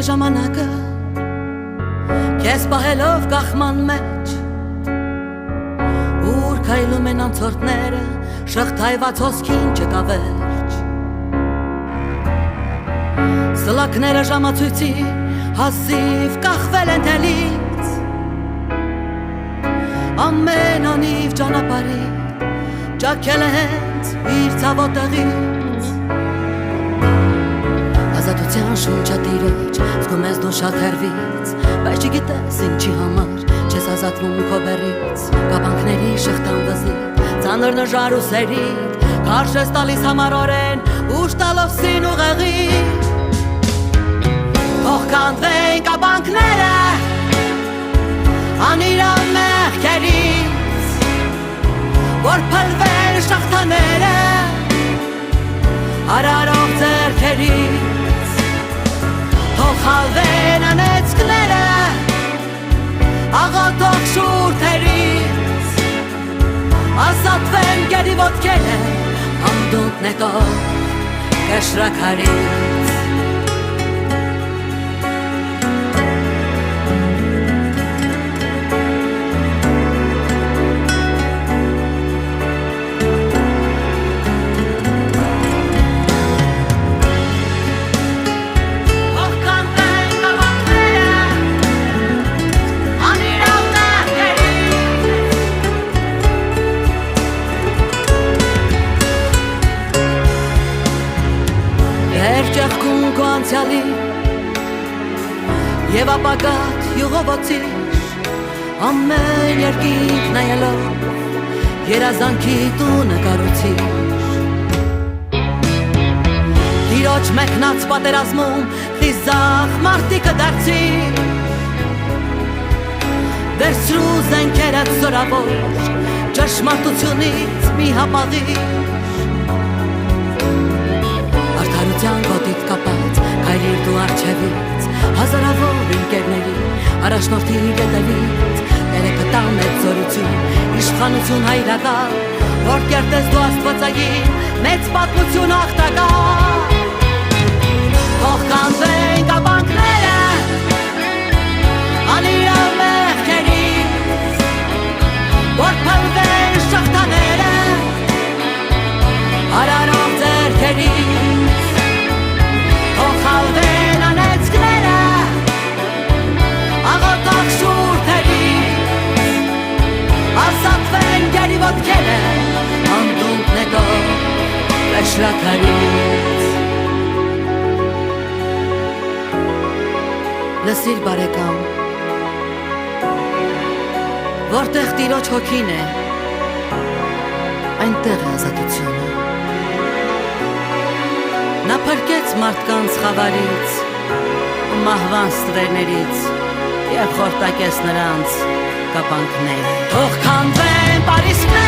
ժամանակը Քեզ պահելով կախման մեջ Ուր քայլում են անցորդները Շղթայված հոսքին չկա վերջ Սլակները ժամացույցի Հազիվ կախվել են թելից Ամեն անիվ ճանապարհի Ճաքել է հենց իր ցավոտեղից Ազատության շունչատիրոջ Զգում ես դու շատ հեռվից Բայց չգիտես ինչի համար Չես ազատվում քո բեռից Կապանքների շղթան վզիտ Ծանր նժար ու սերիտ Կարշ ես տալիս համառորեն Ուշ տալով սին ուղեղի Թող կանվեն կապանքները Անիրավ մեղքերից Որ փլվեն շղթաները Արարող ձեռքերից Թող խալվեն անեծքները Աղոտող շուրթերից Ազատվեն գերի ոտքերը Ամդունք նետող կշրակարից Ճեղքում քո անցյալի Եվ ապագատ յուղովոցիր Ամեն երկինք նայելով Երազանքի տունը կառուցիր Տիրոջ մեկնած պատերազմում Խիզախ մարտիկը դարձիր Վերցրու զենքերդ զորավոր Ճշմարտությունից մի հապաղիր Արդարության գոտիդ կապած, կայրիր դու արջևից Հազարավոր ինկերների, առաջնորդի գետևից Երեքը տան մեծ զորություն, իշխանություն հայրական Որ կերտես դու աստվածային, մեծ պատմություն աղտական Թող կանվեն կապանքները, անիրավ մեղքերից Որ փլվեն շղթաները, արարող ձեռքերից Խալվեն անեծքները Աղոտող շուրթերից Ազատվեն գերի ոտքերը Անդունք նետող կշրակարից Լսիր բարեկամ Որտեղ տիրոջ հոգին է Այնտեղ է ազատությունը Նա փրկեց մարդկանց խավարից ու մահվան ստվերներից և խորտակեց նրանց կապանքները Թող կանվեն պարիսպները